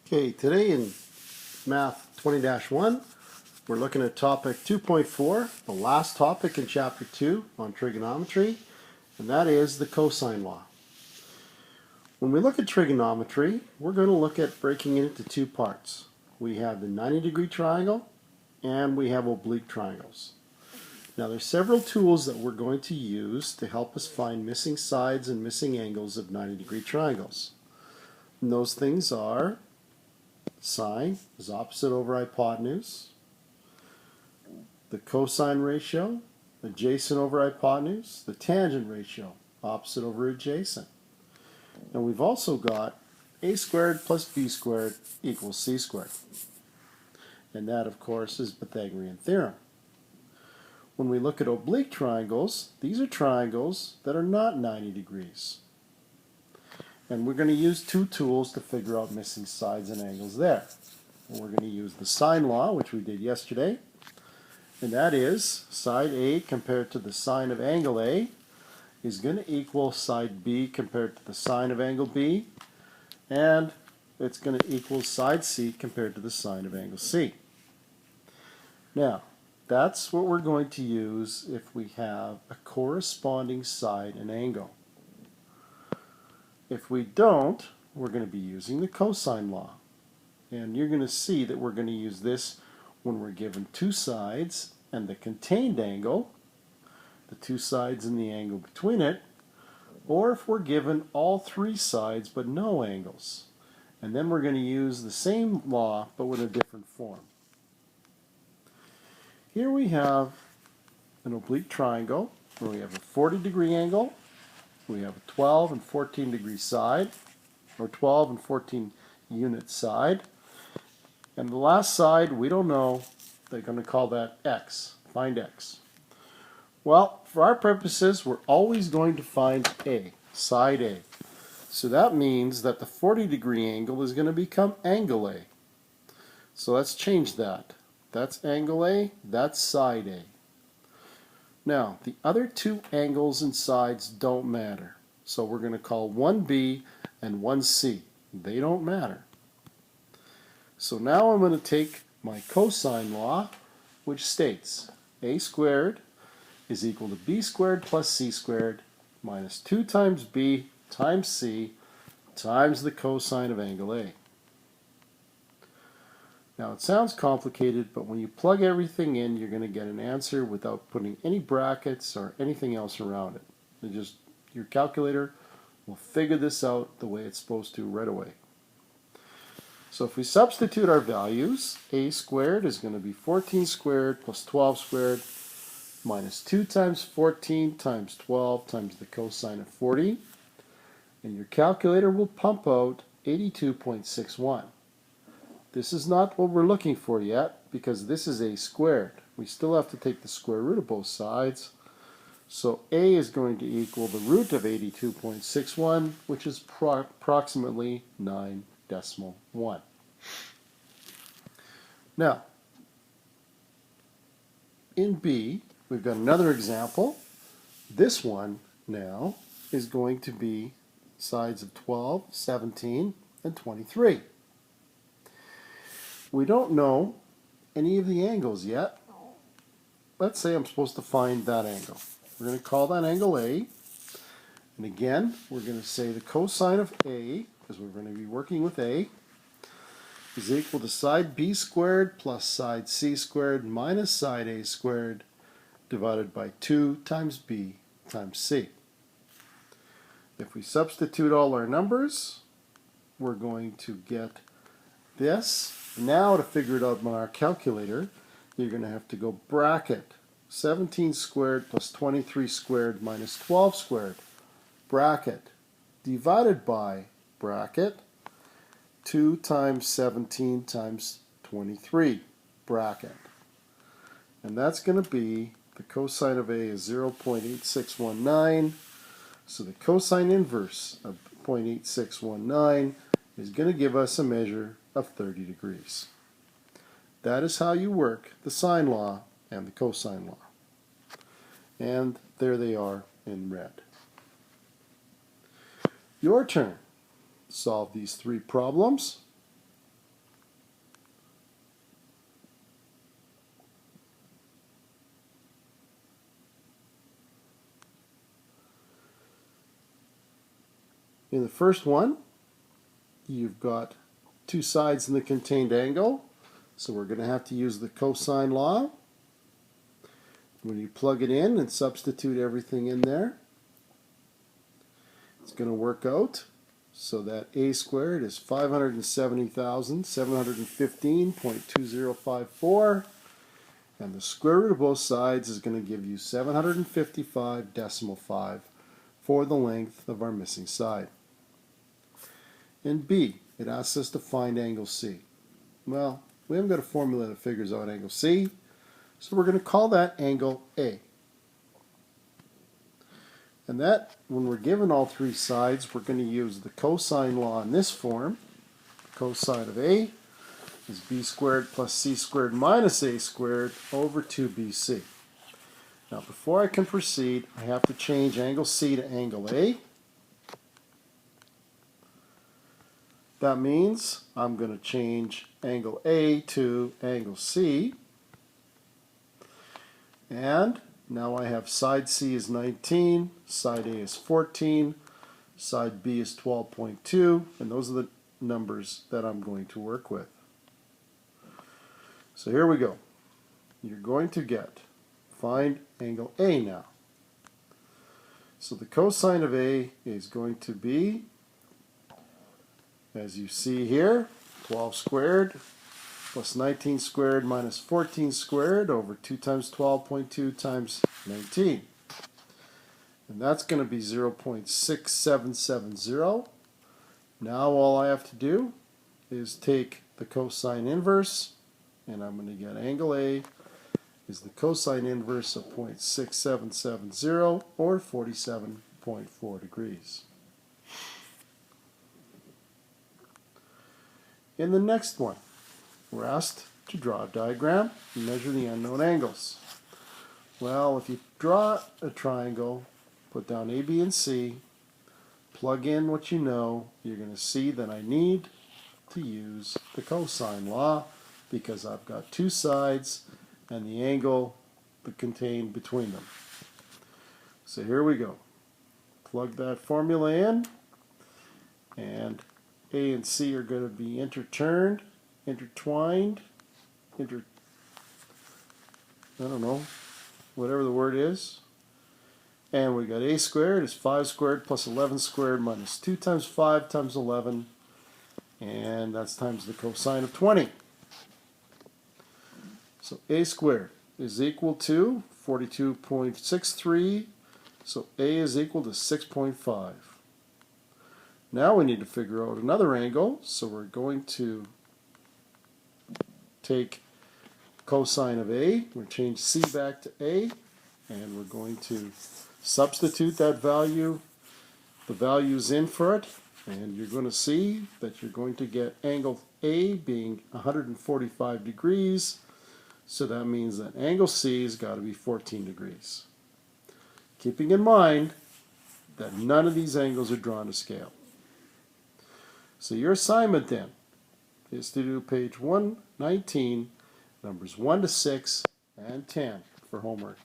Okay, today in Math 20-1, we're looking at topic 2.4, the last topic in chapter 2 on trigonometry, and that is the cosine law. When we look at trigonometry, we're going to look at breaking it into two parts. We have the 90-degree triangle and we have oblique triangles. Now there's several tools that we're going to use to help us find missing sides and missing angles of 90-degree triangles. And those things are sine is opposite over hypotenuse, the cosine ratio, adjacent over hypotenuse, the tangent ratio, opposite over adjacent. And we've also got a squared plus b squared equals c squared. And that, of course, is Pythagorean theorem. When we look at oblique triangles, these are triangles that are not 90 degrees. And we're going to use two tools to figure out missing sides and angles there. And we're going to use the sine law, which we did yesterday. And that is side A compared to the sine of angle A is going to equal side B compared to the sine of angle B. And it's going to equal side C compared to the sine of angle C. Now, that's what we're going to use if we have a corresponding side and angle. If we don't, we're going to be using the cosine law. And you're going to see that we're going to use this when we're given two sides and the contained angle, the two sides and the angle between it, or if we're given all three sides but no angles. And then we're going to use the same law but with a different form. Here we have an oblique triangle where we have a 40-degree angle. We have a 12 and 14 degree side, or 12 and 14 unit side. And the last side, we don't know. They're going to call that x. Find x. Well, for our purposes, we're always going to find A, side A. So that means that the 40-degree angle is going to become angle A. So let's change that. That's angle A, that's side A. Now, the other two angles and sides don't matter. So we're going to call one B and one C. They don't matter. So now I'm going to take my cosine law, which states A squared is equal to B squared plus C squared minus 2 times B times C times the cosine of angle A. Now it sounds complicated, but when you plug everything in, you're going to get an answer without putting any brackets or anything else around it. Your calculator will figure this out the way it's supposed to right away. So if we substitute our values, A squared is going to be 14 squared plus 12 squared minus 2 times 14 times 12 times the cosine of 40. And your calculator will pump out 82.61. This is not what we're looking for yet, because this is A squared. We still have to take the square root of both sides. So A is going to equal the root of 82.61, which is approximately 9 decimal 1. Now, in B, we've got another example. This one now is going to be sides of 12, 17, and 23. We don't know any of the angles yet. Let's say I'm supposed to find that angle. We're going to call that angle A. And again, we're going to say the cosine of A, because we're going to be working with A, is equal to side B squared plus side C squared minus side A squared divided by 2 times B times C. If we substitute all our numbers, we're going to get this. Now to figure it out on our calculator, you're going to have to go bracket 17 squared plus 23 squared minus 12 squared, bracket, divided by bracket 2 times 17 times 23, bracket. And that's going to be, the cosine of A is 0.8619, so the cosine inverse of 0.8619 is going to give us a measure of 30 degrees. That is how you work the sine law and the cosine law. And there they are in red. Your turn. Solve these three problems. In the first one, you've got two sides in the contained angle, so we're going to have to use the cosine law. When you plug it in and substitute everything in there, it's going to work out so that a squared is 570,715.2054, and the square root of both sides is going to give you 755.5 for the length of our missing side. In B, it asks us to find angle C. Well, we haven't got a formula that figures out angle C, so we're going to call that angle A. And that, when we're given all three sides, we're going to use the cosine law in this form. Cosine of A is b squared plus c squared minus a squared over 2bc. Now, before I can proceed, I have to change angle C to angle A. That means I'm going to change angle A to angle C. And now I have side C is 19, side A is 14, side B is 12.2, and those are the numbers that I'm going to work with. So here we go. You're going to find angle A now. So the cosine of A is going to be, as you see here, 12 squared plus 19 squared minus 14 squared over 2 times 12.2 times 19. And that's going to be 0.6770. Now all I have to do is take the cosine inverse, and I'm going to get angle A is the cosine inverse of 0.6770 or 47.4 degrees. In the next one, we're asked to draw a diagram and measure the unknown angles. Well, if you draw a triangle, put down A, B, and C, plug in what you know, you're going to see that I need to use the cosine law because I've got two sides and the angle contained between them. So here we go. Plug that formula in, and A and C are going to be intertwined, I don't know, whatever the word is. And we got A squared is 5 squared plus 11 squared minus 2 times 5 times 11, and that's times the cosine of 20. So A squared is equal to 42.63, so A is equal to 6.5. Now we need to figure out another angle, so we're going to take cosine of A, we'll change C back to A, and we're going to substitute that value, the values in for it, and you're going to see that you're going to get angle A being 145 degrees, so that means that angle C has got to be 14 degrees. Keeping in mind that none of these angles are drawn to scale. So your assignment then is to do page 119, numbers 1 to 6 and 10 for homework.